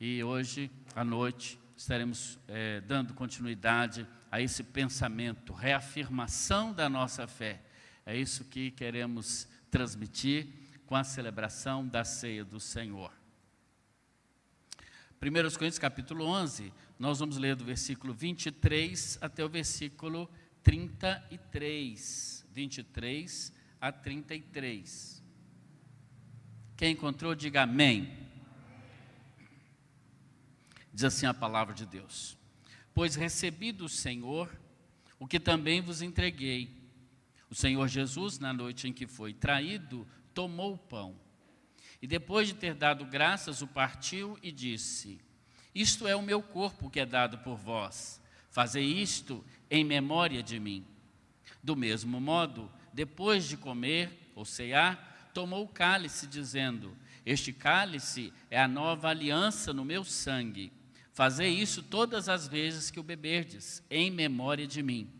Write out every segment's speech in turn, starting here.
E hoje, à noite, estaremos dando continuidade a esse pensamento, reafirmação da nossa fé. É isso que queremos transmitir com a celebração da ceia do Senhor. 1 Coríntios capítulo 11, nós vamos ler do versículo 23 até o versículo 33. 23 a 33. Quem encontrou, diga amém. Diz assim a palavra de Deus: pois recebi do Senhor o que também vos entreguei. O Senhor Jesus, na noite em que foi traído, tomou o pão. E depois de ter dado graças, o partiu e disse: isto é o meu corpo que é dado por vós. Fazei isto em memória de mim. Do mesmo modo, depois de comer ou cear, tomou o cálice, dizendo: este cálice é a nova aliança no meu sangue. Fazei isso todas as vezes que o beberdes, em memória de mim.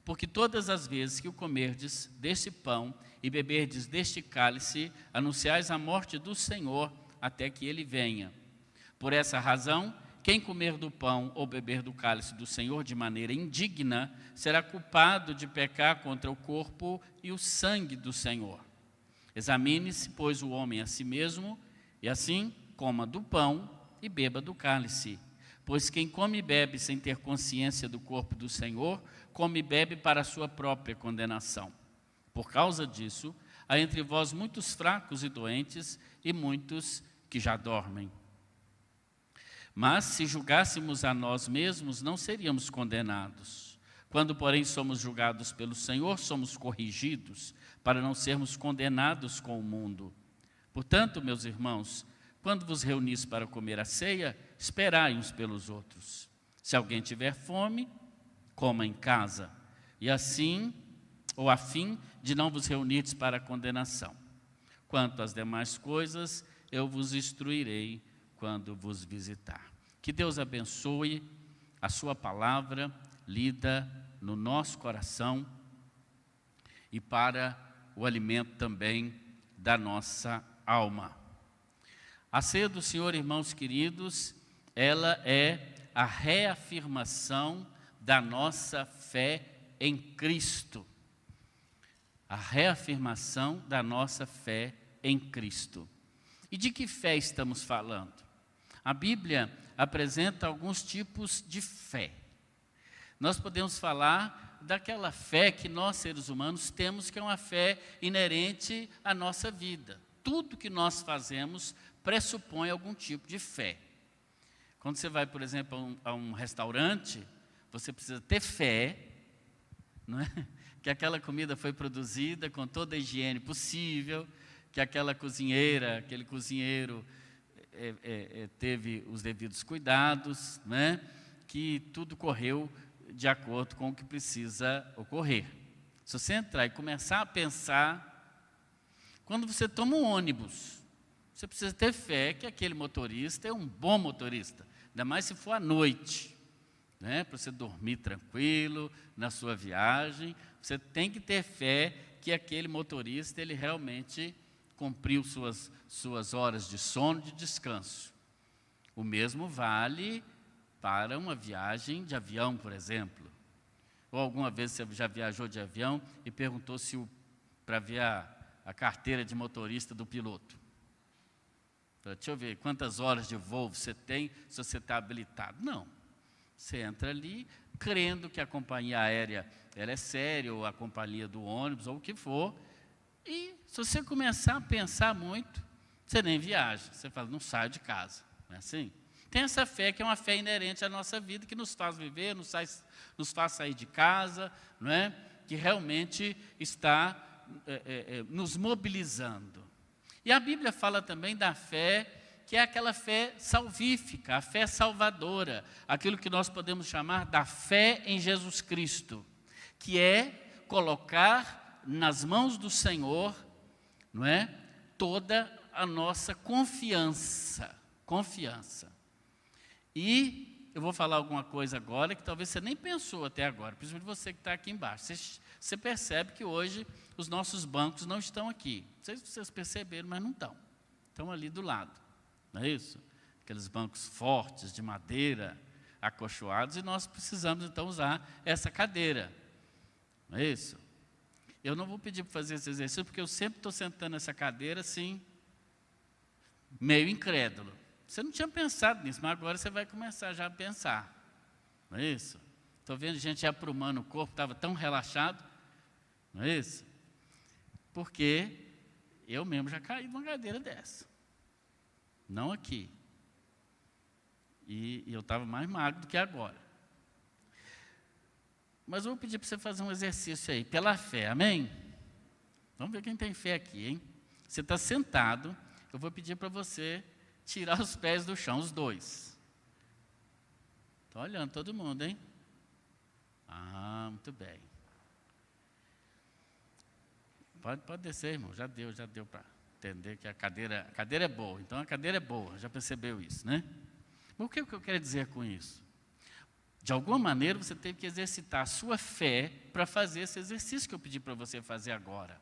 Porque todas as vezes que o comerdes deste pão e beberdes deste cálice, anunciais a morte do Senhor até que ele venha. Por essa razão, quem comer do pão ou beber do cálice do Senhor de maneira indigna, será culpado de pecar contra o corpo e o sangue do Senhor. Examine-se, pois, o homem a si mesmo, e assim coma do pão e beba do cálice. Pois quem come e bebe sem ter consciência do corpo do Senhor, come e bebe para a sua própria condenação. Por causa disso, há entre vós muitos fracos e doentes, e muitos que já dormem. Mas se julgássemos a nós mesmos, não seríamos condenados. Quando, porém, somos julgados pelo Senhor, somos corrigidos, para não sermos condenados com o mundo. Portanto, meus irmãos, quando vos reunis para comer a ceia, esperai uns pelos outros. Se alguém tiver fome, coma em casa, e assim, ou a fim de não vos reunirdes para a condenação. Quanto às demais coisas, eu vos instruirei quando vos visitar. Que Deus abençoe a sua palavra lida no nosso coração e para o alimento também da nossa alma. A ceia do Senhor, irmãos queridos, ela é a reafirmação da nossa fé em Cristo. A reafirmação da nossa fé em Cristo. E de que fé estamos falando? A Bíblia apresenta alguns tipos de fé. Nós podemos falar daquela fé que nós, seres humanos, temos, que é uma fé inerente à nossa vida. Tudo que nós fazemos pressupõe algum tipo de fé. Quando você vai, por exemplo, a um restaurante, você precisa ter fé, não é? Que aquela comida foi produzida com toda a higiene possível, que aquela cozinheira, aquele cozinheiro teve os devidos cuidados, não é? Que tudo correu de acordo com o que precisa ocorrer. Se você entrar e começar a pensar, quando você toma um ônibus, você precisa ter fé que aquele motorista é um bom motorista, ainda mais se for à noite, né? Para você dormir tranquilo na sua viagem, você tem que ter fé que aquele motorista, ele realmente cumpriu suas horas de sono, de descanso. O mesmo vale para uma viagem de avião, por exemplo. Ou alguma vez você já viajou de avião e perguntou para ver a carteira de motorista do piloto. Deixa eu ver quantas horas de voo você tem, se você está habilitado. Não. Você entra ali crendo que a companhia aérea ela é séria, ou a companhia do ônibus, ou o que for. E se você começar a pensar muito, você nem viaja. Você fala, não saio de casa. Não é assim? Tem essa fé que é uma fé inerente à nossa vida, que nos faz viver, nos faz sair de casa, não é? Que realmente está nos mobilizando. E a Bíblia fala também da fé, que é aquela fé salvífica, a fé salvadora, aquilo que nós podemos chamar da fé em Jesus Cristo, que é colocar nas mãos do Senhor, não é? Toda a nossa confiança. E eu vou falar alguma coisa agora que talvez você nem pensou até agora, principalmente você que está aqui embaixo. Você percebe que hoje os nossos bancos não estão aqui. Não sei se vocês perceberam, mas não estão. Estão ali do lado, não é isso? aqueles bancos fortes de madeira, acolchoados, e nós precisamos então usar essa cadeira. Não é isso? Eu não vou pedir para fazer esse exercício, porque eu sempre estou sentando nessa cadeira assim, meio incrédulo. Você não tinha pensado nisso, mas agora você vai começar já a pensar. Não é isso? Estou vendo gente aprumando o corpo, estava tão relaxado. Não é isso? Porque eu mesmo já caí numa cadeira dessa. Não aqui. E eu estava mais magro do que agora. Mas eu vou pedir para você fazer um exercício aí, pela fé, amém? Vamos ver quem tem fé aqui, hein? Você está sentado, eu vou pedir para você tirar os pés do chão, os dois. Estou olhando todo mundo, hein? Ah, muito bem. Pode descer, irmão, já deu para entender que a cadeira é boa. Então a cadeira é boa, já percebeu isso, né? Mas o que eu quero dizer com isso? De alguma maneira você teve que exercitar a sua fé para fazer esse exercício que eu pedi para você fazer agora.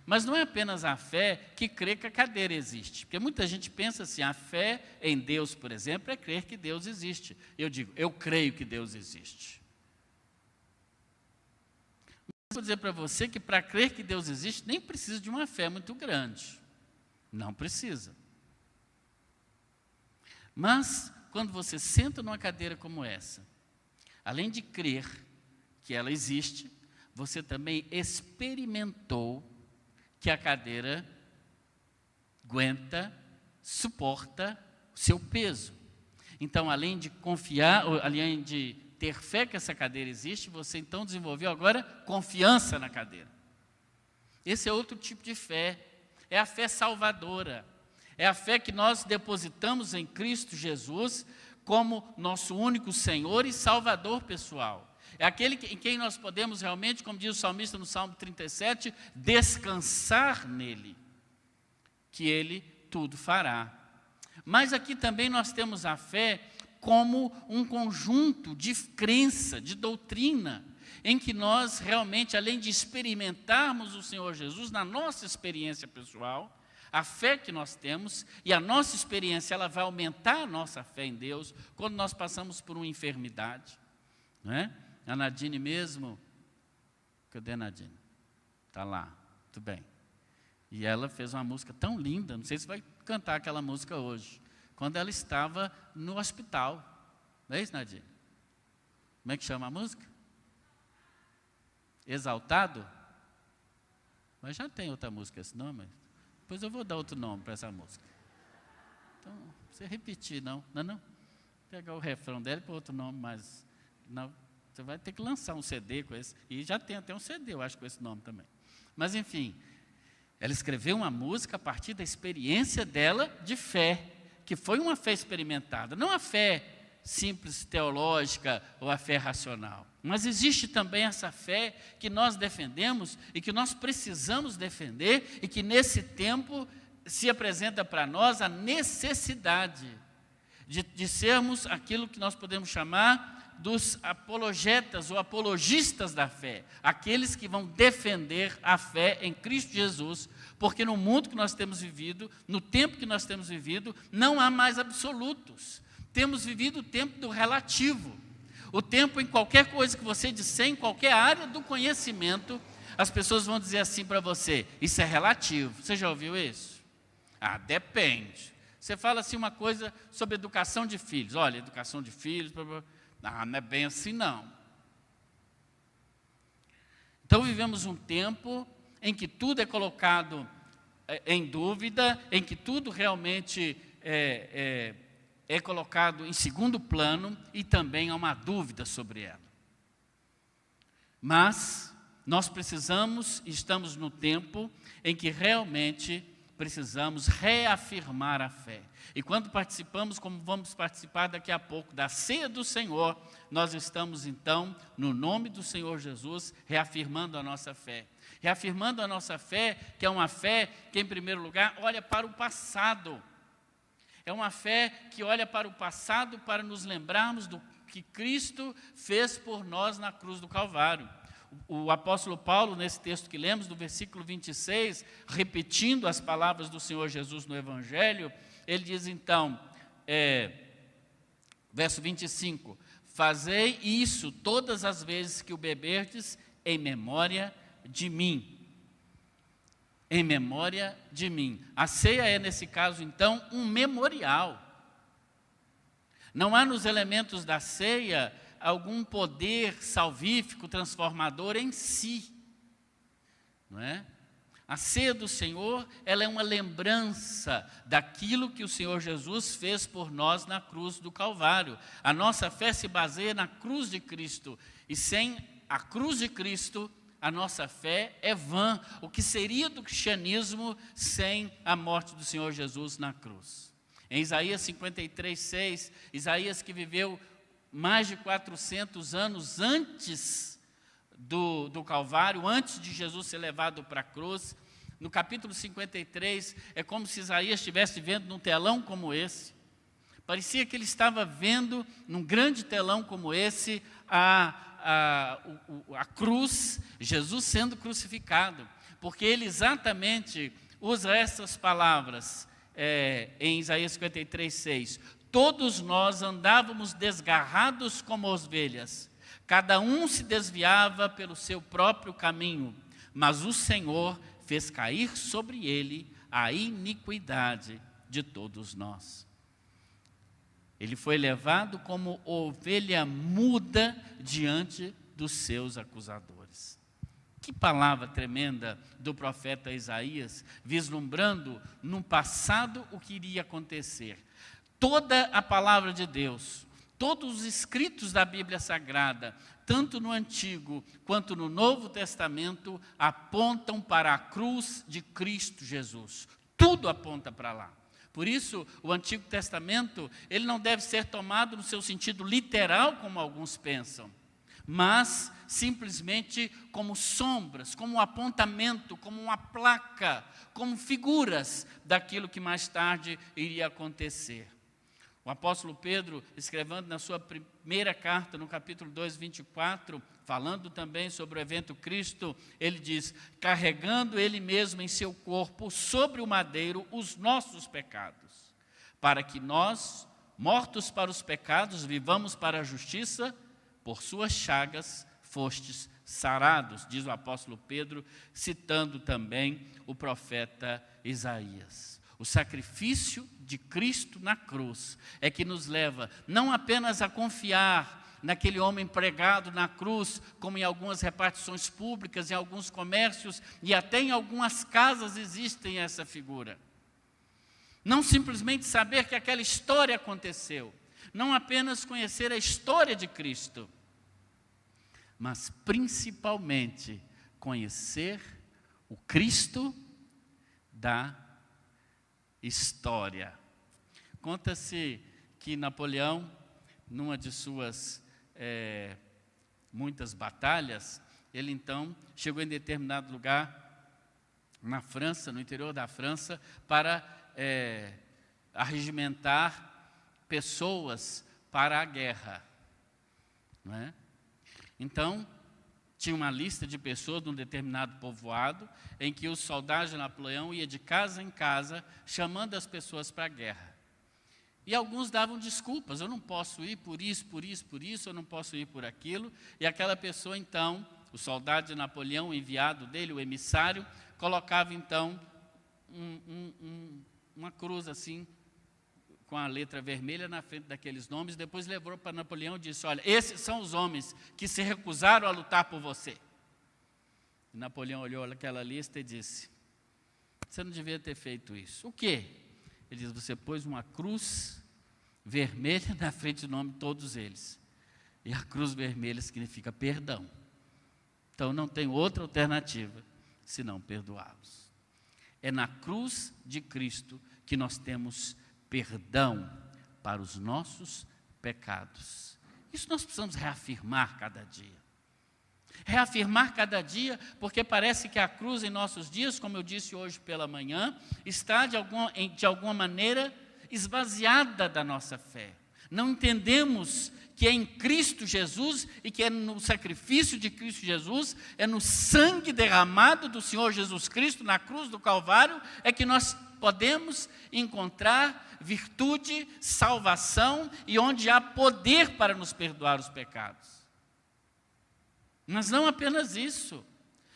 Mas não é apenas a fé que crê que a cadeira existe. Porque muita gente pensa assim, a fé em Deus, por exemplo, é crer que Deus existe. Eu digo, eu creio que Deus existe. Mas vou dizer para você que para crer que Deus existe, nem precisa de uma fé muito grande. Não precisa. Mas, quando você senta numa cadeira como essa, além de crer que ela existe, você também experimentou que a cadeira aguenta, suporta o seu peso. Então, além de confiar, além de ter fé que essa cadeira existe, você então desenvolveu agora confiança na cadeira. Esse é outro tipo de fé, é a fé salvadora. É a fé que nós depositamos em Cristo Jesus como nosso único Senhor e Salvador pessoal. É aquele em quem nós podemos realmente, como diz o salmista no Salmo 37, descansar nele, que ele tudo fará. Mas aqui também nós temos a fé como um conjunto de crença, de doutrina, em que nós realmente, além de experimentarmos o Senhor Jesus na nossa experiência pessoal, a fé que nós temos, e a nossa experiência, ela vai aumentar a nossa fé em Deus, quando nós passamos por uma enfermidade, não é? A Nadine mesmo, cadê a Nadine? Está lá, muito bem. E ela fez uma música tão linda, não sei se vai cantar aquela música hoje, quando ela estava no hospital. Não é isso, Nadine? Como é que chama a música? Exaltado? Mas já tem outra música esse nome? Depois eu vou dar outro nome para essa música. Então, não precisa repetir, não. Pegar o refrão dela e pôr outro nome, mas não. Você vai ter que lançar um CD com esse, e já tem até um CD, eu acho, com esse nome também. Mas, enfim, ela escreveu uma música a partir da experiência dela de fé, que foi uma fé experimentada, não a fé simples teológica ou a fé racional. Mas existe também essa fé que nós defendemos e que nós precisamos defender e que nesse tempo se apresenta para nós a necessidade de sermos aquilo que nós podemos chamar dos apologetas ou apologistas da fé, aqueles que vão defender a fé em Cristo Jesus, porque no mundo que nós temos vivido, no tempo que nós temos vivido, não há mais absolutos. Temos vivido o tempo do relativo, o tempo em qualquer coisa que você disser, em qualquer área do conhecimento, as pessoas vão dizer assim para você, isso é relativo. Você já ouviu isso? Ah, depende. Você fala assim uma coisa sobre educação de filhos, olha, educação de filhos, não é bem assim não. Então vivemos um tempo em que tudo é colocado em dúvida, em que tudo realmente é colocado em segundo plano e também há uma dúvida sobre ela. Mas nós precisamos, estamos no tempo em que realmente precisamos reafirmar a fé. E quando participamos, como vamos participar daqui a pouco, da ceia do Senhor, nós estamos então, no nome do Senhor Jesus, reafirmando a nossa fé. Reafirmando a nossa fé, que é uma fé que, em primeiro lugar, olha para o passado. É uma fé que olha para o passado para nos lembrarmos do que Cristo fez por nós na cruz do Calvário. O apóstolo Paulo, nesse texto que lemos, do versículo 26, repetindo as palavras do Senhor Jesus no Evangelho, ele diz então, verso 25, fazei isso todas as vezes que o beberdes em memória de mim. Em memória de mim. A ceia é, nesse caso, então, um memorial. Não há nos elementos da ceia algum poder salvífico, transformador em si. Não é? A ceia do Senhor, ela é uma lembrança daquilo que o Senhor Jesus fez por nós na cruz do Calvário. A nossa fé se baseia na cruz de Cristo. E sem a cruz de Cristo, a nossa fé é vã. O que seria do cristianismo sem a morte do Senhor Jesus na cruz? Em Isaías 53:6, Isaías, que viveu mais de 400 anos antes do Calvário, antes de Jesus ser levado para a cruz, no capítulo 53, é como se Isaías estivesse vendo num telão como esse. Parecia que ele estava vendo num grande telão como esse a cruz, Jesus sendo crucificado, porque ele exatamente usa essas palavras em Isaías 53:6. Todos nós andávamos desgarrados como ovelhas, cada um se desviava pelo seu próprio caminho, mas o Senhor fez cair sobre ele a iniquidade de todos nós. Ele foi levado como ovelha muda diante dos seus acusadores. Que palavra tremenda do profeta Isaías, vislumbrando no passado o que iria acontecer. Toda a palavra de Deus, todos os escritos da Bíblia Sagrada, tanto no Antigo quanto no Novo Testamento, apontam para a cruz de Cristo Jesus. Tudo aponta para lá. Por isso, o Antigo Testamento, ele não deve ser tomado no seu sentido literal, como alguns pensam, mas simplesmente como sombras, como um apontamento, como uma placa, como figuras daquilo que mais tarde iria acontecer. O apóstolo Pedro, escrevendo na sua primeira carta, no capítulo 2, 24, falando também sobre o evento Cristo, ele diz: carregando ele mesmo em seu corpo, sobre o madeiro, os nossos pecados, para que nós, mortos para os pecados, vivamos para a justiça, por suas chagas fostes sarados, diz o apóstolo Pedro, citando também o profeta Isaías. O sacrifício de Cristo na cruz é que nos leva não apenas a confiar naquele homem pregado na cruz, como em algumas repartições públicas, em alguns comércios e até em algumas casas existem essa figura. Não simplesmente saber que aquela história aconteceu, não apenas conhecer a história de Cristo, mas principalmente conhecer o Cristo da história. Conta-se que Napoleão, numa de suas muitas batalhas, ele então chegou em determinado lugar na França, no interior da França, para arregimentar pessoas para a guerra, não é? Então, tinha uma lista de pessoas de um determinado povoado, em que os soldados de Napoleão iam de casa em casa, chamando as pessoas para a guerra. E alguns davam desculpas: eu não posso ir por isso, eu não posso ir por aquilo. E aquela pessoa, então, o soldado de Napoleão, o enviado dele, o emissário, colocava, então, uma cruz assim, com a letra vermelha na frente daqueles nomes, depois levou para Napoleão e disse: olha, esses são os homens que se recusaram a lutar por você. E Napoleão olhou aquela lista e disse: você não devia ter feito isso. O quê? Ele diz: você pôs uma cruz vermelha na frente do nome de todos eles. E a cruz vermelha significa perdão. Então não tem outra alternativa senão perdoá-los. É na cruz de Cristo que nós temos perdão para os nossos pecados. Isso nós precisamos reafirmar cada dia. Reafirmar cada dia, porque parece que a cruz em nossos dias, como eu disse hoje pela manhã, está de alguma maneira esvaziada da nossa fé. Não entendemos que é em Cristo Jesus e que é no sacrifício de Cristo Jesus, é no sangue derramado do Senhor Jesus Cristo na cruz do Calvário, é que nós podemos encontrar virtude, salvação e onde há poder para nos perdoar os pecados. Mas não apenas isso.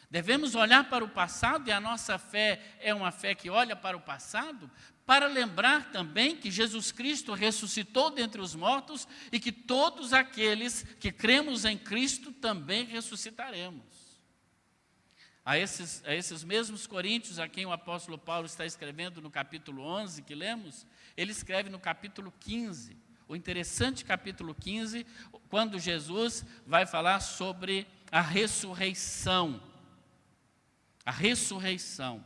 Devemos olhar para o passado, e a nossa fé é uma fé que olha para o passado, para lembrar também que Jesus Cristo ressuscitou dentre os mortos e que todos aqueles que cremos em Cristo também ressuscitaremos. A esses mesmos coríntios a quem o apóstolo Paulo está escrevendo no capítulo 11, que lemos, ele escreve no capítulo 15, o interessante capítulo 15, quando Jesus vai falar sobre a ressurreição. A ressurreição.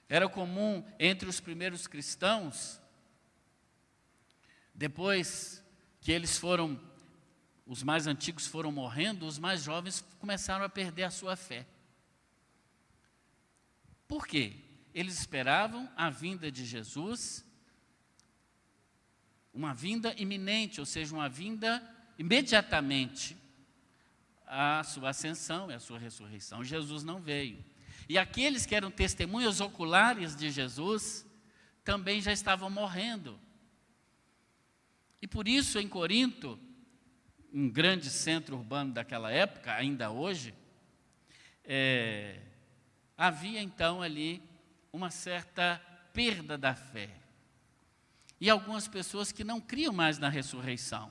Era comum entre os primeiros cristãos, depois que os mais antigos foram morrendo, os mais jovens começaram a perder a sua fé. Por quê? Eles esperavam a vinda de Jesus, uma vinda iminente, ou seja, uma vinda imediatamente, a sua ascensão e a sua ressurreição. Jesus não veio. E aqueles que eram testemunhas oculares de Jesus também já estavam morrendo. E por isso, em Corinto, um grande centro urbano daquela época, ainda hoje, havia então ali uma certa perda da fé. E algumas pessoas que não criam mais na ressurreição.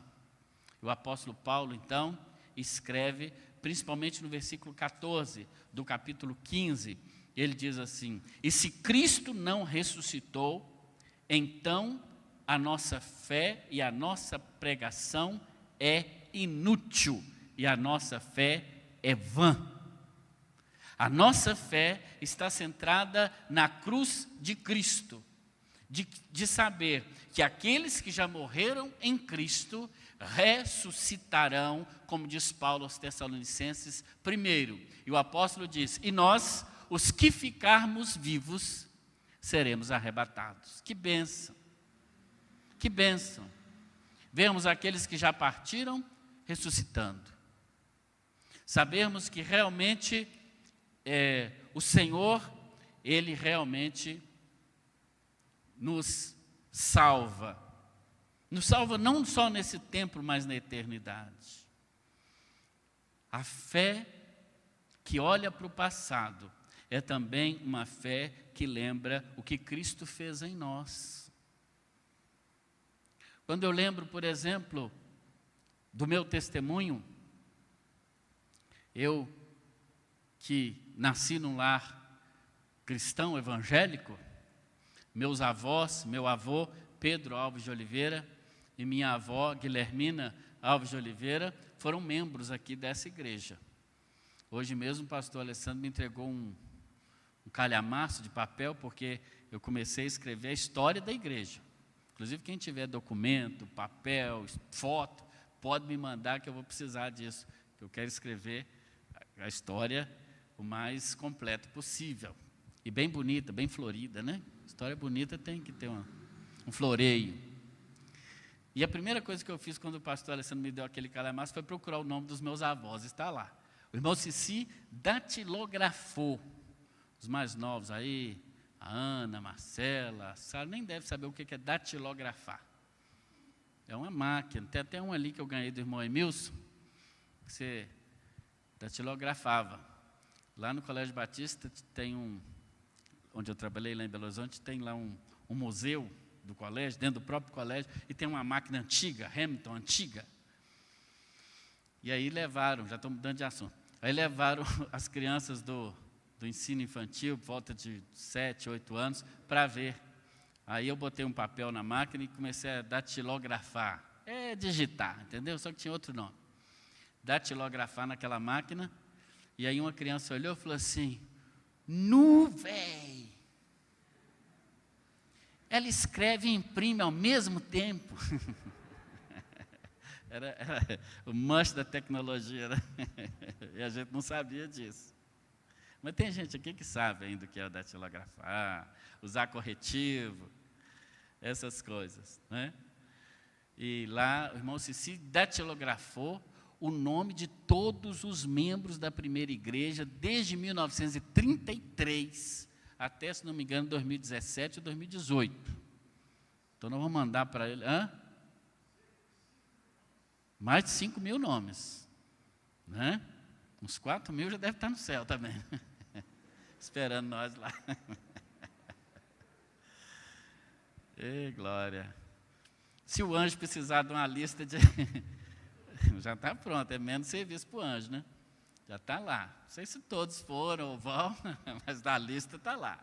O apóstolo Paulo, então, escreve, principalmente no versículo 14 do capítulo 15, ele diz assim: e se Cristo não ressuscitou, então a nossa fé e a nossa pregação é inútil, e a nossa fé é vã. A nossa fé está centrada na cruz de Cristo, de saber que aqueles que já morreram em Cristo ressuscitarão, como diz Paulo aos Tessalonicenses, primeiro. E o apóstolo diz: e nós, os que ficarmos vivos, seremos arrebatados. Que bênção! Que bênção! Vemos aqueles que já partiram ressuscitando. Sabermos que realmente o Senhor, Ele realmente nos salva. Nos salva não só nesse tempo, mas na eternidade. A fé que olha para o passado é também uma fé que lembra o que Cristo fez em nós. Quando eu lembro, por exemplo, do meu testemunho, eu que nasci num lar cristão evangélico, meus avós, meu avô Pedro Alves de Oliveira e minha avó Guilhermina Alves de Oliveira foram membros aqui dessa igreja. Hoje mesmo o pastor Alessandro me entregou um calhamaço de papel, porque eu comecei a escrever a história da igreja. Inclusive, quem tiver documento, papel, foto, pode me mandar, que eu vou precisar disso. Eu quero escrever a história o mais completa possível. E bem bonita, bem florida, né? História bonita tem que ter um floreio. E a primeira coisa que eu fiz quando o pastor Alessandro me deu aquele calhamaço foi procurar o nome dos meus avós. Está lá. O irmão Cici datilografou. Os mais novos aí, a Ana, a Marcela, a Sara, nem deve saber o que é datilografar. É uma máquina. Tem até um ali que eu ganhei do irmão Emilson, que você datilografava. Lá no Colégio Batista tem onde eu trabalhei lá em Belo Horizonte, tem lá um museu do colégio, dentro do próprio colégio, e tem uma máquina antiga, Hamilton, antiga. E aí levaram, já estou mudando de assunto, aí levaram as crianças do ensino infantil, por volta de 7, 8 anos, para ver. Aí eu botei um papel na máquina e comecei a datilografar. Digitar, entendeu? Só que tinha outro nome. Datilografar naquela máquina, e aí uma criança olhou e falou assim: "Nu, véi! Ela escreve e imprime ao mesmo tempo." Era o manche da tecnologia, né? E a gente não sabia disso. Mas tem gente aqui que sabe ainda o que é datilografar, usar corretivo, essas coisas, né? E lá o irmão Cici datilografou o nome de todos os membros da primeira igreja, desde 1933 até, se não me engano, 2017 ou 2018. Então, nós vamos mandar para ele, mais de 5 mil nomes, né? Uns 4 mil já deve estar no céu também, esperando nós lá. Ei, glória. Se o anjo precisar de uma lista de... já está pronto, é menos serviço para o anjo, né? Já está lá. Não sei se todos foram ou vão, mas da lista está lá.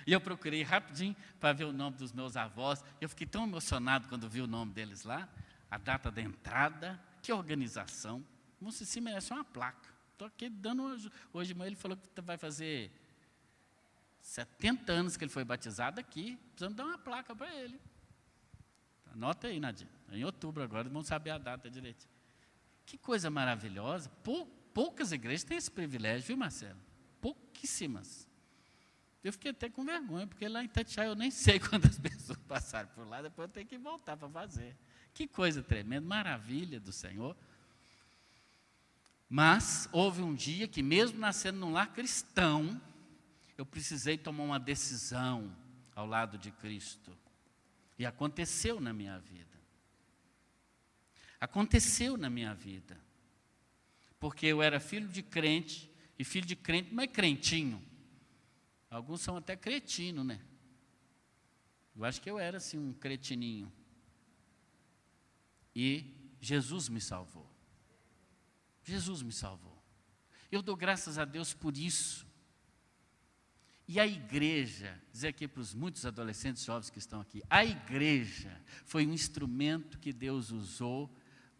E eu procurei rapidinho para ver o nome dos meus avós. Eu fiquei tão emocionado quando vi o nome deles lá, a data da entrada, que organização. Você se merece uma placa. Estou aqui dando hoje de manhã, ele falou que vai fazer 70 anos que ele foi batizado aqui, precisamos dar uma placa para ele. Anota aí, Nadinha. Em outubro agora, vamos saber a data direito. Que coisa maravilhosa. Poucas igrejas têm esse privilégio, viu, Marcelo? Pouquíssimas. Eu fiquei até com vergonha, porque lá em Itatiaia eu nem sei quantas pessoas passaram por lá, depois eu tenho que voltar para fazer. Que coisa tremenda, maravilha do Senhor. Mas houve um dia que, mesmo nascendo num lar cristão, eu precisei tomar uma decisão ao lado de Cristo. E aconteceu na minha vida. Aconteceu na minha vida. Porque eu era filho de crente, e filho de crente não é crentinho. Alguns são até cretino, né? Eu acho que eu era assim um cretininho. E Jesus me salvou. Jesus me salvou. Eu dou graças a Deus por isso. E a igreja, dizer aqui para os muitos adolescentes jovens que estão aqui, a igreja foi um instrumento que Deus usou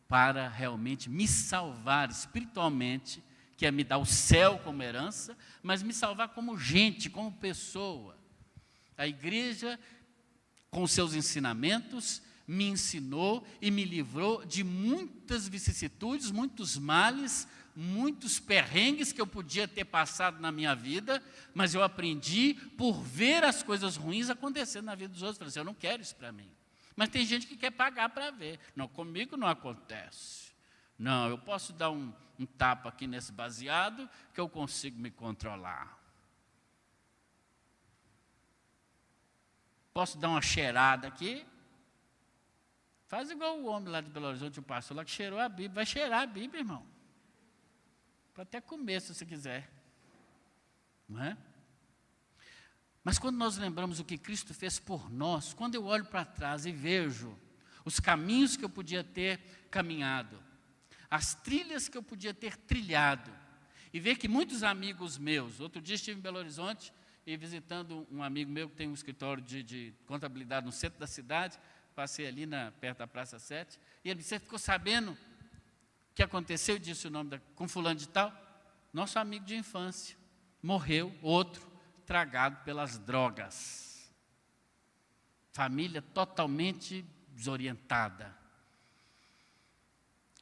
para realmente me salvar espiritualmente, que é me dar o céu como herança, mas me salvar como gente, como pessoa. A igreja, com seus ensinamentos, me ensinou e me livrou de muitas vicissitudes, muitos males, muitos perrengues que eu podia ter passado na minha vida, mas eu aprendi por ver as coisas ruins acontecendo na vida dos outros. Falei assim, eu não quero isso para mim. Mas tem gente que quer pagar para ver. Não, comigo não acontece. Não, eu posso dar um tapa aqui nesse baseado que eu consigo me controlar. Posso dar uma cheirada aqui. Faz igual o homem lá de Belo Horizonte, o pastor lá que cheirou a Bíblia. Vai cheirar a Bíblia, irmão. Para até comer, se você quiser. Não é? Mas quando nós lembramos o que Cristo fez por nós, quando eu olho para trás e vejo os caminhos que eu podia ter caminhado, as trilhas que eu podia ter trilhado, e ver que muitos amigos meus, outro dia estive em Belo Horizonte e visitando um amigo meu que tem um escritório de contabilidade no centro da cidade, passei ali perto da Praça 7, e ele disse, você ficou sabendo o que aconteceu? Eu disse o nome com fulano de tal, nosso amigo de infância, morreu, outro, tragado pelas drogas. Família totalmente desorientada.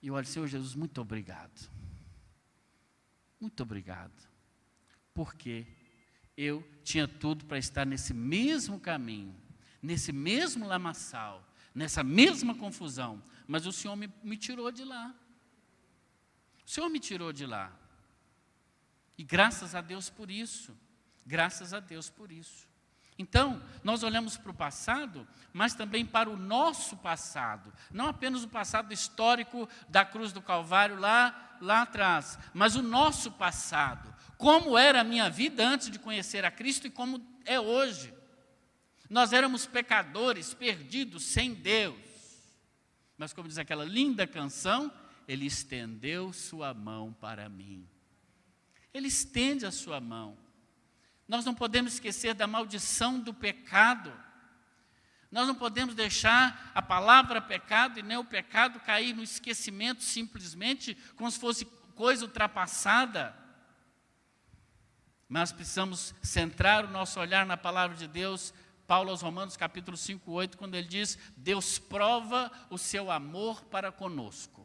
E eu olho, Senhor Jesus, muito obrigado. Muito obrigado. Porque eu tinha tudo para estar nesse mesmo caminho, nesse mesmo lamaçal, nessa mesma confusão, mas o Senhor me tirou de lá. O Senhor me tirou de lá. E graças a Deus por isso. Graças a Deus por isso. Então, nós olhamos para o passado, mas também para o nosso passado. Não apenas o passado histórico da cruz do Calvário lá atrás, mas o nosso passado. Como era a minha vida antes de conhecer a Cristo e como é hoje. Nós éramos pecadores, perdidos, sem Deus. Mas como diz aquela linda canção, Ele estendeu sua mão para mim. Ele estende a sua mão. Nós não podemos esquecer da maldição do pecado. Nós não podemos deixar a palavra pecado e nem o pecado cair no esquecimento simplesmente, como se fosse coisa ultrapassada. Mas precisamos centrar o nosso olhar na palavra de Deus. Paulo aos Romanos, capítulo 5, 8, quando ele diz, Deus prova o seu amor para conosco.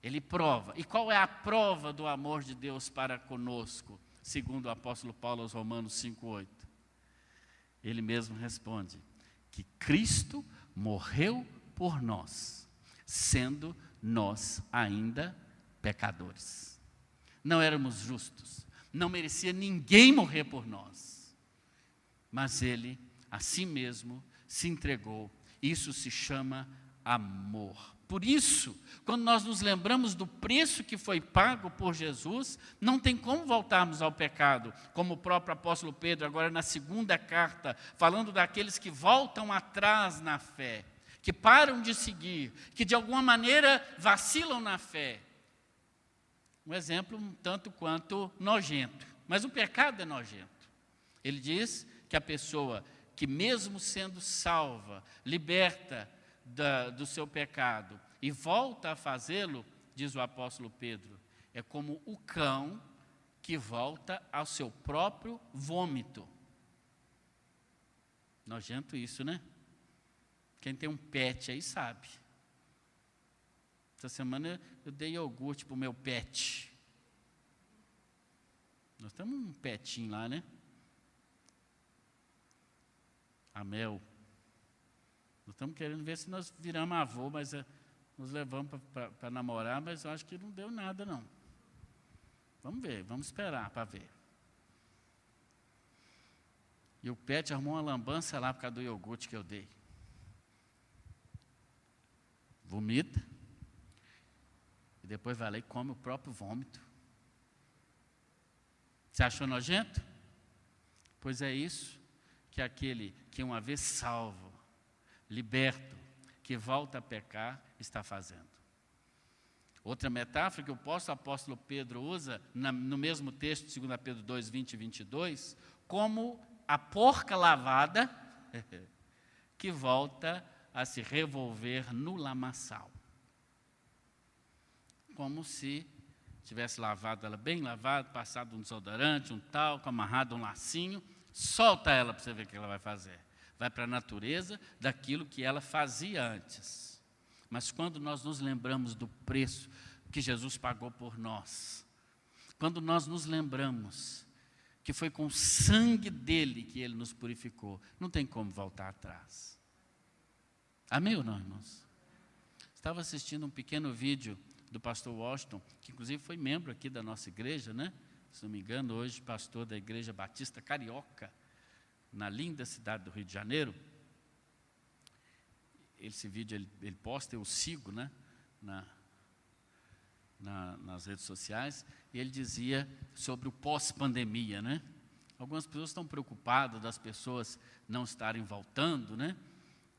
Ele prova. E qual é a prova do amor de Deus para conosco? Segundo o apóstolo Paulo aos Romanos 5, 8. Ele mesmo responde, que Cristo morreu por nós, sendo nós ainda pecadores. Não éramos justos, não merecia ninguém morrer por nós. Mas ele, a si mesmo, se entregou. Isso se chama amor. Por isso, quando nós nos lembramos do preço que foi pago por Jesus, não tem como voltarmos ao pecado, como o próprio apóstolo Pedro, agora na segunda carta, falando daqueles que voltam atrás na fé, que param de seguir, que de alguma maneira vacilam na fé. Um exemplo um tanto quanto nojento, mas o pecado é nojento. Ele diz que a pessoa que mesmo sendo salva, liberta do seu pecado e volta a fazê-lo, diz o apóstolo Pedro, é como o cão que volta ao seu próprio vômito. Nojento isso, né? Quem tem um pet aí sabe. Essa semana eu dei iogurte para o meu pet. Nós temos um petinho lá, né? A Mel. Nós estamos querendo ver se nós viramos avô, mas nos levamos para namorar, mas eu acho que não deu nada, não. Vamos ver, vamos esperar para ver. E o pet arrumou uma lambança lá por causa do iogurte que eu dei. Vomita. E depois vai lá e come o próprio vômito. Você achou nojento? Pois é isso que aquele que uma vez salvo, liberto, que volta a pecar, está fazendo. Outra metáfora que o apóstolo Pedro usa, no mesmo texto, 2 Pedro 2, 20 e 22, como a porca lavada que volta a se revolver no lamaçal. Como se tivesse lavado ela bem lavada, passado um desodorante, um talco, amarrado um lacinho, solta ela para você ver o que ela vai fazer. Vai para a natureza daquilo que ela fazia antes. Mas quando nós nos lembramos do preço que Jesus pagou por nós, quando nós nos lembramos que foi com o sangue dele que ele nos purificou, não tem como voltar atrás. Amém ou não, irmãos? Estava assistindo um pequeno vídeo do pastor Washington, que inclusive foi membro aqui da nossa igreja, né? Se não me engano, hoje pastor da Igreja Batista Carioca, na linda cidade do Rio de Janeiro. Esse vídeo ele posta, eu sigo, né? Nas redes sociais, e ele dizia sobre o pós-pandemia, né? Algumas pessoas estão preocupadas das pessoas não estarem voltando, né?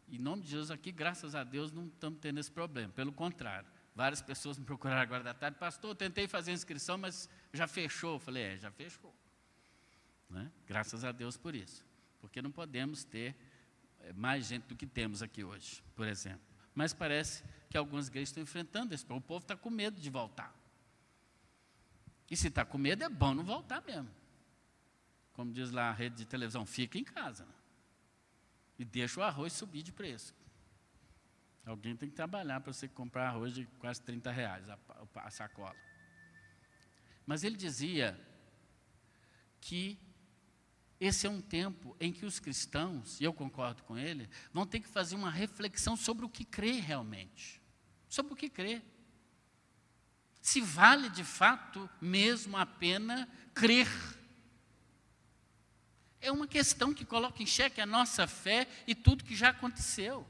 Em nome de Jesus aqui, graças a Deus, não estamos tendo esse problema, pelo contrário. Várias pessoas me procuraram agora da tarde, pastor, eu tentei fazer a inscrição, mas já fechou. Eu falei, já fechou. Né? Graças a Deus por isso. Porque não podemos ter mais gente do que temos aqui hoje, por exemplo. Mas parece que algumas igrejas estão enfrentando esse problema. O povo está com medo de voltar. E se está com medo, é bom não voltar mesmo. Como diz lá a rede de televisão, fica em casa. Né? E deixa o arroz subir de preço. Alguém tem que trabalhar para você comprar arroz de quase R$30 a sacola. Mas ele dizia que esse é um tempo em que os cristãos, e eu concordo com ele, vão ter que fazer uma reflexão sobre o que crê realmente. Sobre o que crê. Se vale de fato mesmo a pena crer. É uma questão que coloca em xeque a nossa fé e tudo que já aconteceu.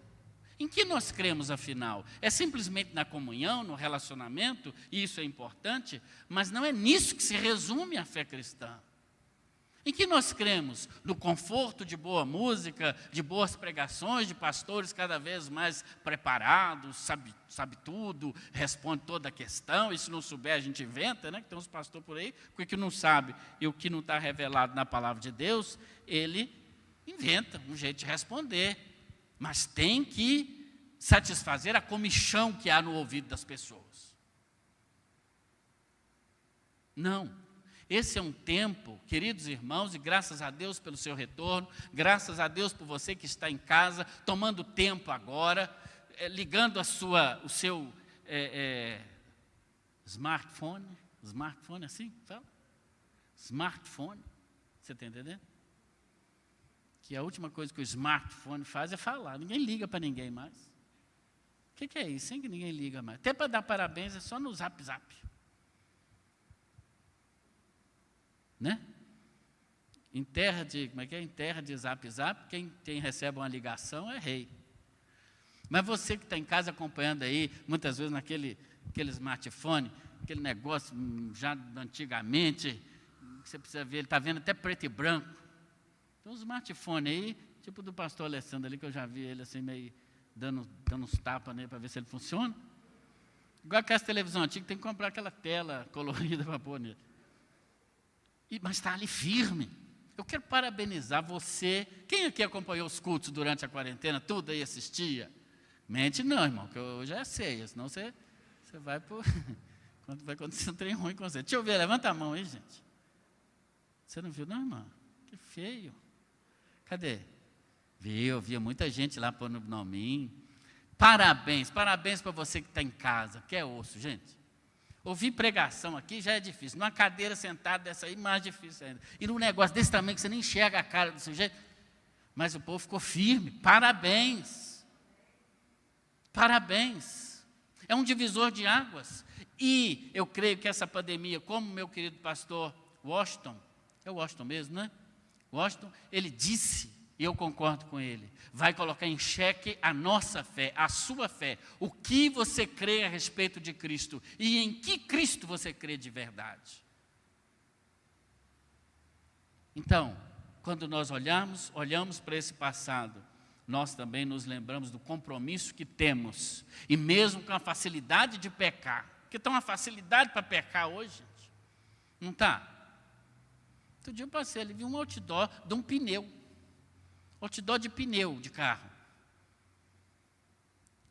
Em que nós cremos, afinal? É simplesmente na comunhão, no relacionamento, e isso é importante, mas não é nisso que se resume a fé cristã. Em que nós cremos? No conforto de boa música, de boas pregações, de pastores cada vez mais preparados, sabe tudo, responde toda a questão, e se não souber a gente inventa, né? Que tem uns pastores por aí, porque que não sabe, e o que não está revelado na palavra de Deus, ele inventa um jeito de responder. Mas tem que satisfazer a comichão que há no ouvido das pessoas. Não. Esse é um tempo, queridos irmãos, e graças a Deus pelo seu retorno, graças a Deus por você que está em casa, tomando tempo agora, ligando o seu smartphone assim, fala? Smartphone, você está entendendo? Que a última coisa que o smartphone faz é falar. Ninguém liga para ninguém mais. O que é isso, hein, que ninguém liga mais? Até para dar parabéns é só no zap. né? Em terra de zap, quem recebe uma ligação é rei. Mas você que está em casa acompanhando aí, muitas vezes aquele smartphone, aquele negócio já antigamente, que você precisa ver, ele está vendo até preto e branco. Tem um smartphone aí, tipo do pastor Alessandro ali, que eu já vi ele assim meio dando uns tapas nele para ver se ele funciona. Igual aquela televisão antiga, tem que comprar aquela tela colorida para pôr nele. Mas está ali firme. Eu quero parabenizar você. Quem aqui acompanhou os cultos durante a quarentena, tudo aí assistia? Mente não, irmão, que eu já sei, senão você vai por... vai acontecer um trem ruim com você. Deixa eu ver, levanta a mão aí, gente. Você não viu, não, irmão? Que feio. Cadê? Eu via muita gente lá pondo nominho. Parabéns para você que está em casa, que é osso, gente. Ouvir pregação aqui já é difícil. Numa cadeira sentada dessa aí, mais difícil ainda. E num negócio desse tamanho que você nem enxerga a cara do sujeito. Mas o povo ficou firme. Parabéns. Parabéns. É um divisor de águas. E eu creio que essa pandemia, como meu querido pastor Washington, é o Washington mesmo, né? Washington, ele disse, e eu concordo com ele, vai colocar em xeque a nossa fé, a sua fé. O que você crê a respeito de Cristo e em que Cristo você crê de verdade. Então, quando nós olhamos para esse passado, nós também nos lembramos do compromisso que temos, e mesmo com a facilidade de pecar, porque está uma facilidade para pecar hoje, gente, não está? Outro dia eu passei ali, vi um outdoor de um pneu, outdoor de pneu de carro.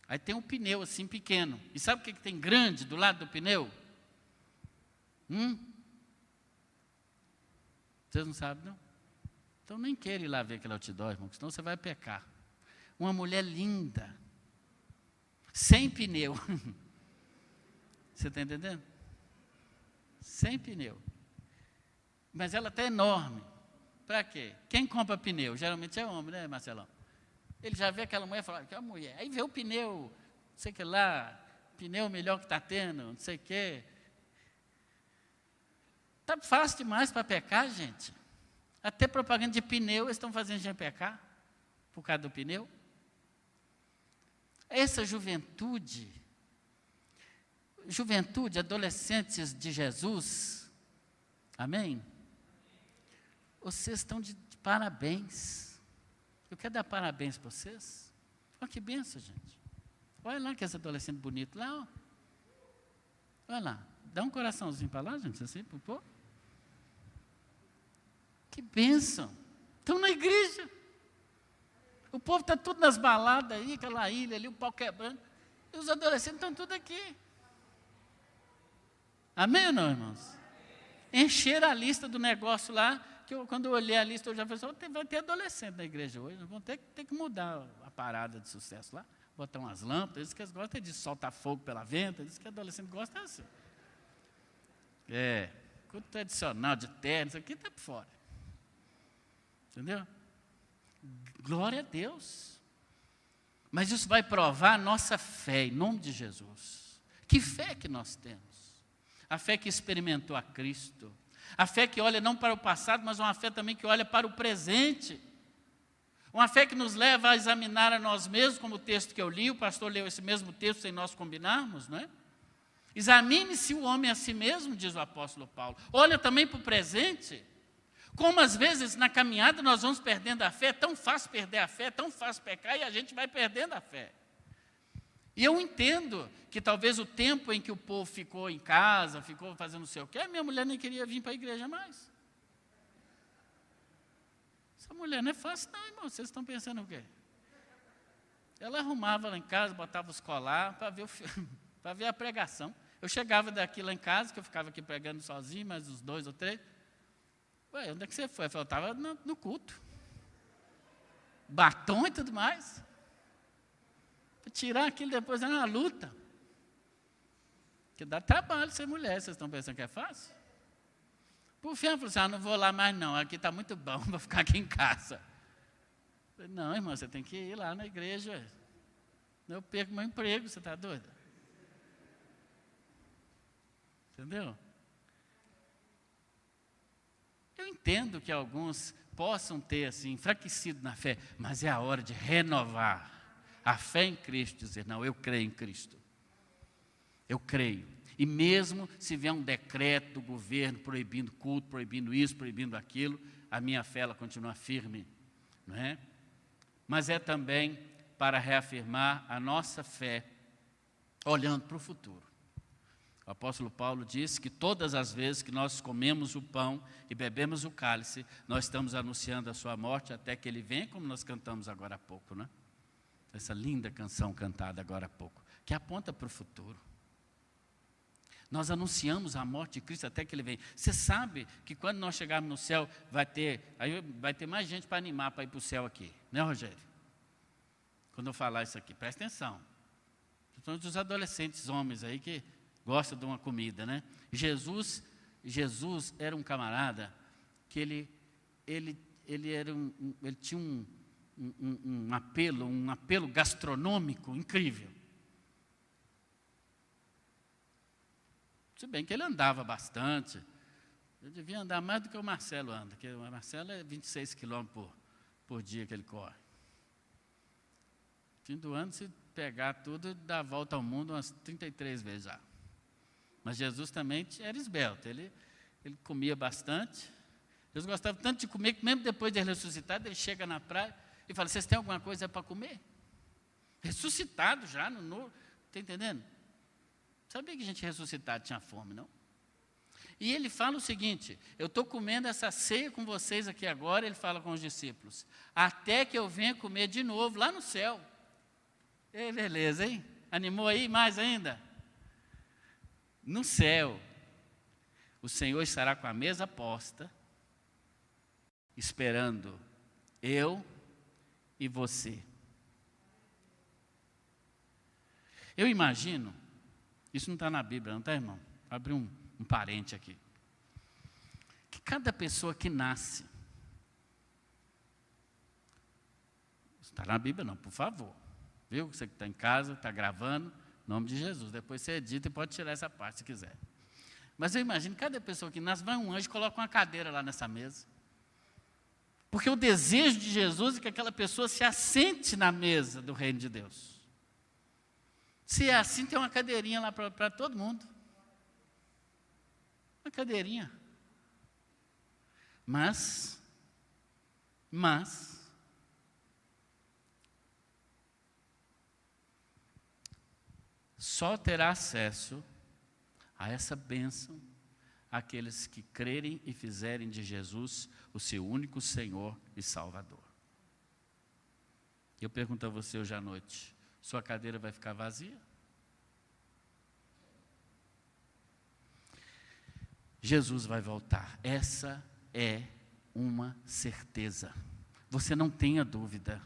Aí tem um pneu assim pequeno, e sabe o que tem grande do lado do pneu? Vocês não sabem, não? Então nem queira ir lá ver aquele outdoor, irmão, senão você vai pecar. Uma mulher linda, sem pneu. Você está entendendo? Sem pneu. Mas ela está enorme. Para quê? Quem compra pneu? Geralmente é homem, né, Marcelão? Ele já vê aquela mulher e fala, que é uma mulher. Aí vê o pneu, não sei o que lá, pneu melhor que está tendo, não sei o quê. Está fácil demais para pecar, gente. Até propaganda de pneu eles estão fazendo gente pecar, por causa do pneu. Essa juventude, adolescentes de Jesus, amém? Vocês estão de parabéns. Eu quero dar parabéns para vocês. Olha que benção, gente. Olha lá que esse adolescente bonito lá, ó. Olha lá, dá um coraçãozinho para lá, gente, assim, para o povo. Que bênção. Estão na igreja. O povo está tudo nas baladas aí, aquela ilha ali, o pau quebrando. E os adolescentes estão tudo aqui. Amém ou não, irmãos? Encheram a lista do negócio lá, que quando eu olhei a lista, eu já falei, vai ter adolescente na igreja hoje, vão ter que mudar a parada de sucesso lá, botar umas lâmpadas, eles que eles gostam de soltar fogo pela venta, eles que adolescente gosta assim. Culto tradicional, de terno, isso aqui está por fora. Entendeu? Glória a Deus. Mas isso vai provar a nossa fé, em nome de Jesus. Que fé que nós temos? A fé que experimentou a Cristo. A fé que olha não para o passado, mas uma fé também que olha para o presente. Uma fé que nos leva a examinar a nós mesmos, como o texto que eu li, o pastor leu esse mesmo texto sem nós combinarmos, não é? Examine-se o homem a si mesmo, diz o apóstolo Paulo. Olha também para o presente. Como às vezes na caminhada nós vamos perdendo a fé, é tão fácil perder a fé, é tão fácil pecar e a gente vai perdendo a fé. E eu entendo que talvez o tempo em que o povo ficou em casa, ficou fazendo não sei o quê, minha mulher nem queria vir para a igreja mais. Essa mulher não é fácil não, irmão, vocês estão pensando o quê? Ela arrumava lá em casa, botava os colar para ver, para ver a pregação. Eu chegava daqui lá em casa, que eu ficava aqui pregando sozinho, mais uns 2 ou 3. Ué, onde é que você foi? Eu estava no culto. Batom e tudo mais. Para tirar aquilo depois é uma luta. Porque dá trabalho ser mulher, vocês estão pensando que é fácil? Por fim, ela falou assim, não vou lá mais não, aqui está muito bom, vou ficar aqui em casa. Eu falei, não, irmão, você tem que ir lá na igreja. Eu perco meu emprego, você está doida? Entendeu? Eu entendo que alguns possam ter assim, enfraquecido na fé, mas é a hora de renovar a fé em Cristo, dizer, não, eu creio em Cristo. Eu creio. E mesmo se vier um decreto do governo proibindo culto, proibindo isso, proibindo aquilo, a minha fé ela continua firme, não é? Mas é também para reafirmar a nossa fé, olhando para o futuro. O apóstolo Paulo diz que todas as vezes que nós comemos o pão e bebemos o cálice, nós estamos anunciando a sua morte até que ele venha, como nós cantamos agora há pouco, né? Essa linda canção cantada agora há pouco, que aponta para o futuro. Nós anunciamos a morte de Cristo até que ele venha. Você sabe que quando nós chegarmos no céu, vai ter mais gente para animar para ir para o céu aqui, né, Rogério? Quando eu falar isso aqui, presta atenção. São os adolescentes homens aí que gostam de uma comida, né? Jesus era um camarada que ele tinha um apelo gastronômico incrível. Se bem que ele andava bastante, eu devia andar mais do que o Marcelo anda, porque o Marcelo é 26 quilômetros por dia que ele corre. Fim do ano, se pegar tudo, dá a volta ao mundo umas 33 vezes já. Mas Jesus também era esbelto, ele comia bastante. Jesus gostava tanto de comer que mesmo depois de ressuscitado, ele chega na praia e fala, vocês têm alguma coisa para comer? Ressuscitado já, está entendendo? Sabia que gente ressuscitada tinha fome, não? E ele fala o seguinte, eu estou comendo essa ceia com vocês aqui agora, ele fala com os discípulos, até que eu venha comer de novo lá no céu. E beleza, hein? Animou aí mais ainda? No céu, o Senhor estará com a mesa posta, esperando eu e você. Eu imagino, isso não está na Bíblia, não está, irmão? Abri um parente aqui. Que cada pessoa que nasce, está na Bíblia não, por favor. Viu? Você que está em casa, está gravando, em nome de Jesus. Depois você edita e pode tirar essa parte se quiser. Mas eu imagino, cada pessoa que nasce, vai um anjo e coloca uma cadeira lá nessa mesa. Porque o desejo de Jesus é que aquela pessoa se assente na mesa do reino de Deus. Se é assim, tem uma cadeirinha lá para todo mundo. Uma cadeirinha. Mas, só terá acesso a essa bênção aqueles que crerem e fizerem de Jesus o seu único Senhor e Salvador. Eu pergunto a você hoje à noite, sua cadeira vai ficar vazia? Jesus vai voltar. Essa é uma certeza. Você não tenha dúvida.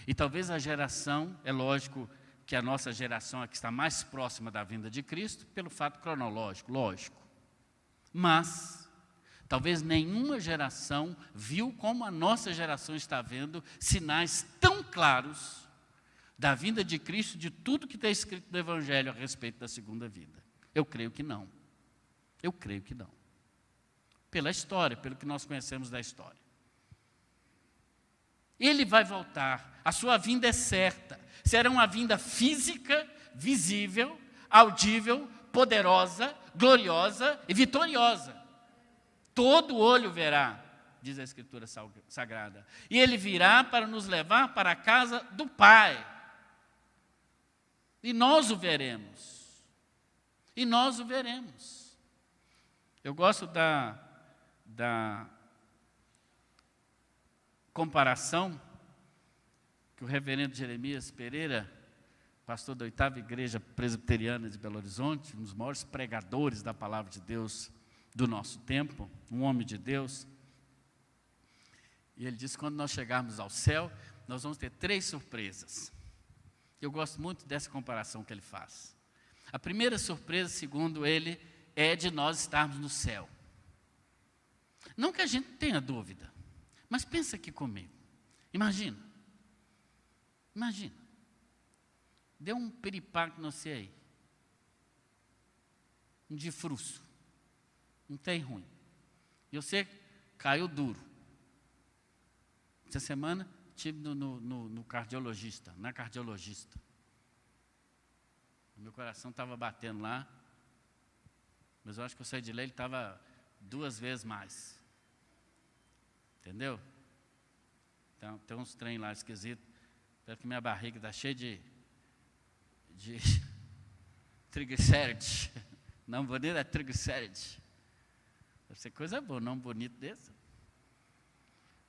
E talvez a geração, é lógico que a nossa geração é que está mais próxima da vinda de Cristo, pelo fato cronológico, lógico. Mas, talvez nenhuma geração viu como a nossa geração está vendo sinais tão claros da vinda de Cristo, de tudo que está escrito no Evangelho a respeito da segunda vida. Eu creio que não. Eu creio que não. Pela história, pelo que nós conhecemos da história. Ele vai voltar, a sua vinda é certa. Será uma vinda física, visível, audível, poderosa, gloriosa e vitoriosa. Todo olho verá, diz a Escritura Sagrada. E ele virá para nos levar para a casa do Pai. E nós o veremos. E nós o veremos. Eu gosto da comparação que o reverendo Jeremias Pereira, pastor da 8ª Igreja Presbiteriana de Belo Horizonte, um dos maiores pregadores da palavra de Deus do nosso tempo, um homem de Deus, e ele disse que quando nós chegarmos ao céu, nós vamos ter 3 surpresas. Eu gosto muito dessa comparação que ele faz. A primeira surpresa, segundo ele, é de nós estarmos no céu. Não que a gente tenha dúvida, mas pensa aqui comigo. Imagina. Deu um piripaque no você aí. Um difruço. Não tem ruim. E você caiu duro. Essa semana estive no cardiologista, na cardiologista. Meu coração estava batendo lá, mas eu acho que eu saí de lá, ele estava 2 vezes mais. Entendeu? Então, tem uns trem lá esquisitos. Parece que minha barriga está cheia de triglicérides. Não bonito é triglicérides. Deve ser coisa boa, não bonito desse.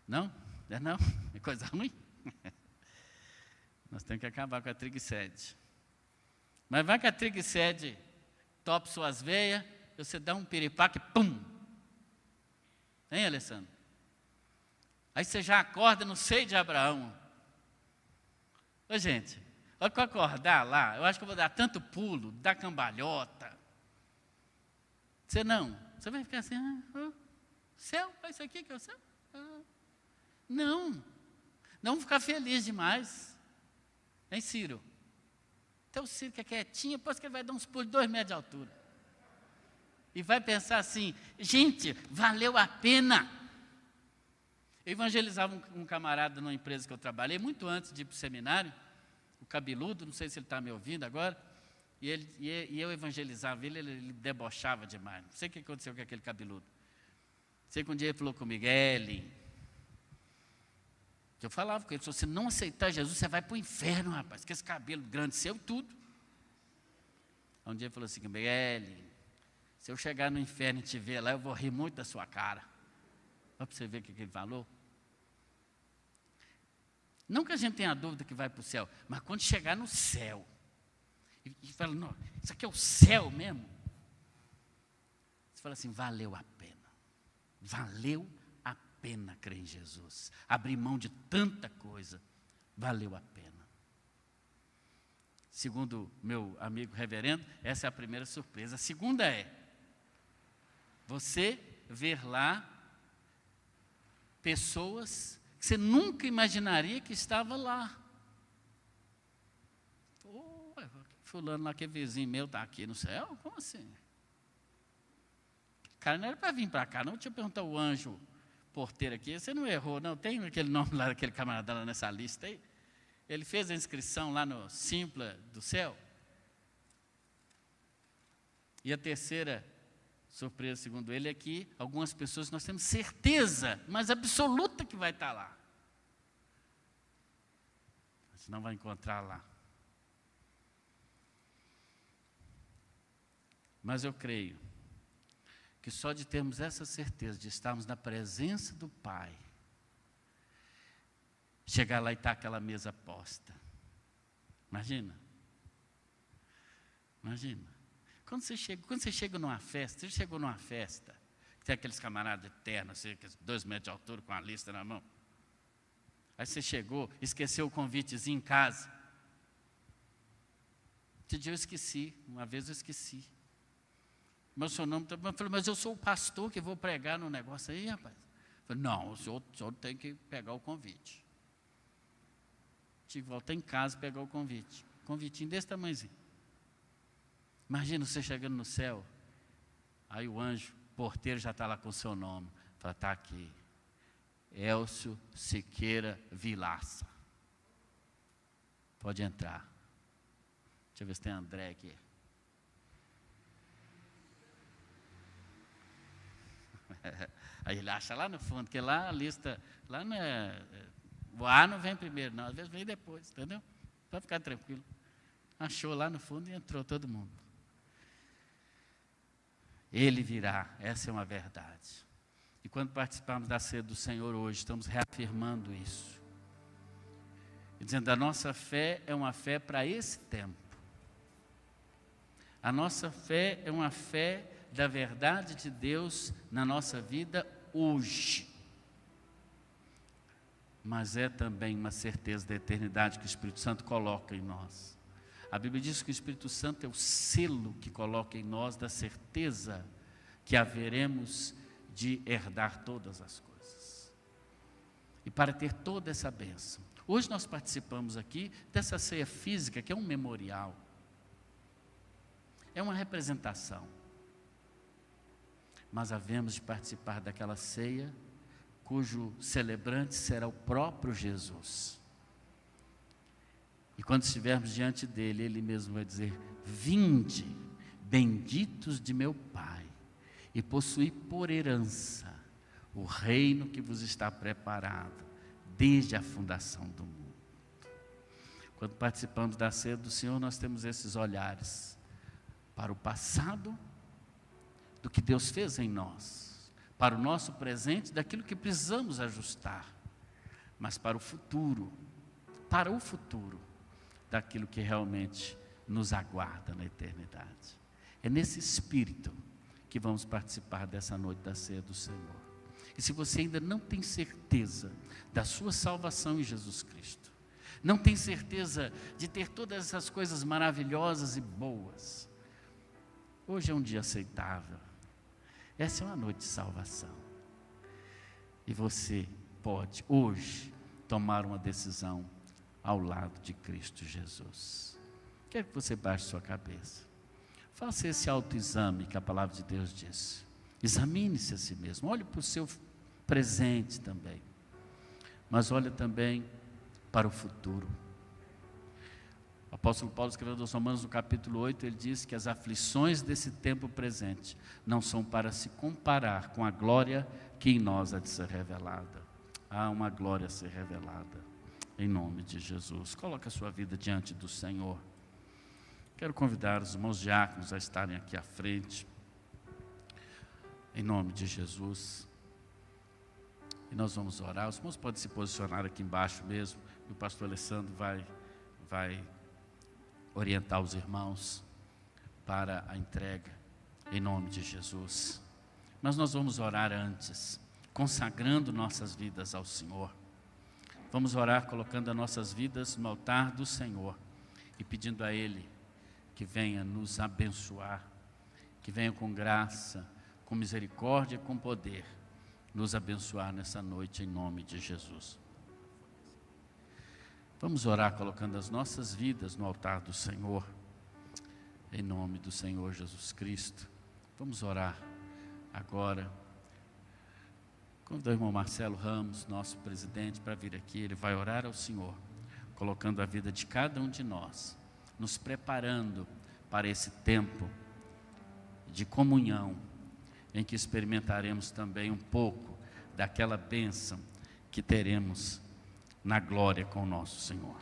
Não? É não? É coisa ruim? Nós temos que acabar com a triglicéride. Mas vai que a triglicéride topa suas veias, você dá um piripaque, pum! Hein, Alessandro? Aí você já acorda no seio de Abraão. Ô, gente, olha que eu acordar lá, eu acho que eu vou dar tanto pulo, dar cambalhota. Você vai ficar assim, céu, é isso aqui que é o céu? Não vou ficar feliz demais. Hein, Ciro? Até o Ciro que é quietinho, depois que ele vai dar uns pulos de 2 metros de altura. E vai pensar assim, gente, valeu a pena. Eu evangelizava um camarada numa empresa que eu trabalhei, muito antes de ir para o seminário, o cabeludo, não sei se ele está me ouvindo agora, e eu evangelizava ele debochava demais. Não sei o que aconteceu com aquele cabeludo. Sei que um dia ele falou comigo, eu falava com ele, se você não aceitar Jesus, você vai para o inferno, rapaz, com esse cabelo grande seu e tudo. Um dia ele falou assim, se eu chegar no inferno e te ver lá, eu vou rir muito da sua cara. Olha para você ver o que ele falou. Não que a gente tenha dúvida que vai para o céu, mas quando chegar no céu, e fala, não, isso aqui é o céu mesmo. Você fala assim, valeu a pena. Valeu a pena crer em Jesus. Abrir mão de tanta coisa, valeu a pena. Segundo meu amigo reverendo, essa é a primeira surpresa. A segunda é, você ver lá pessoas que você nunca imaginaria que estava lá. Fulano lá que é vizinho meu está aqui no céu? Como assim? Cara, não era para vir para cá, não. Deixa eu perguntar ao anjo porteiro aqui. Você não errou, não? Tem aquele nome lá daquele camarada lá nessa lista aí? Ele fez a inscrição lá no Simpla do céu. E a terceira surpresa, segundo ele, é que algumas pessoas nós temos certeza, mas absoluta, que vai estar lá. Você não vai encontrar lá. Mas eu creio que só de termos essa certeza, de estarmos na presença do Pai, chegar lá e estar aquela mesa posta. Imagina. Quando você chega numa festa, você chegou numa festa, tem aqueles camaradas eternos, assim, 2 metros de altura com a lista na mão. Aí você chegou, esqueceu o convitezinho em casa. Esse dia eu esqueci, uma vez eu esqueci. Mas o seu nome, eu falei, mas eu sou o pastor que vou pregar no negócio aí, rapaz. Eu falei, não, o senhor tem que pegar o convite. Tive que voltar em casa e pegar o convite. Convitinho desse tamanhozinho. Imagina você chegando no céu, aí o anjo, porteiro já está lá com o seu nome. Fala, está aqui, Elcio Siqueira Vilaça. Pode entrar. Deixa eu ver se tem André aqui. Aí ele acha lá no fundo, que lá a lista, lá não é, o A não vem primeiro, não, às vezes vem depois, entendeu? Pode ficar tranquilo. Achou lá no fundo e entrou todo mundo. Ele virá, essa é uma verdade. E quando participamos da ceia do Senhor hoje, estamos reafirmando isso. E dizendo, a nossa fé é uma fé para esse tempo. A nossa fé é uma fé da verdade de Deus na nossa vida hoje. Mas é também uma certeza da eternidade que o Espírito Santo coloca em nós. A Bíblia diz que o Espírito Santo é o selo que coloca em nós da certeza que haveremos de herdar todas as coisas. E para ter toda essa bênção, hoje nós participamos aqui dessa ceia física, que é um memorial. É uma representação. Mas havemos de participar daquela ceia cujo celebrante será o próprio Jesus. E quando estivermos diante dele, ele mesmo vai dizer: vinde, benditos de meu Pai, e possuí por herança o reino que vos está preparado desde a fundação do mundo. Quando participamos da ceia do Senhor, nós temos esses olhares para o passado, do que Deus fez em nós, para o nosso presente, daquilo que precisamos ajustar, mas para o futuro, daquilo que realmente nos aguarda na eternidade. É nesse espírito que vamos participar dessa noite da ceia do Senhor. E se você ainda não tem certeza da sua salvação em Jesus Cristo, não tem certeza de ter todas essas coisas maravilhosas e boas, hoje é um dia aceitável. Essa é uma noite de salvação. E você pode, hoje, tomar uma decisão ao lado de Cristo Jesus. Quero que você baixe sua cabeça. Faça esse autoexame que a palavra de Deus diz. Examine-se a si mesmo. Olhe para o seu presente também. Mas olhe também para o futuro. O apóstolo Paulo, escrevendo aos Romanos, no capítulo 8, ele diz que as aflições desse tempo presente não são para se comparar com a glória que em nós há de ser revelada. Há uma glória a ser revelada, em nome de Jesus. Coloque a sua vida diante do Senhor. Quero convidar os irmãos diáconos a estarem aqui à frente, em nome de Jesus. E nós vamos orar. Os irmãos podem se posicionar aqui embaixo mesmo, e o pastor Alessandro vai orientar os irmãos para a entrega, em nome de Jesus. Mas nós vamos orar antes, consagrando nossas vidas ao Senhor. Vamos orar colocando as nossas vidas no altar do Senhor e pedindo a Ele que venha nos abençoar, que venha com graça, com misericórdia e com poder nos abençoar nessa noite, em nome de Jesus. Vamos orar colocando as nossas vidas no altar do Senhor, em nome do Senhor Jesus Cristo. Vamos orar agora. Convido o irmão Marcelo Ramos, nosso presidente, para vir aqui. Ele vai orar ao Senhor, colocando a vida de cada um de nós, nos preparando para esse tempo de comunhão, em que experimentaremos também um pouco daquela bênção que teremos na glória com o nosso Senhor.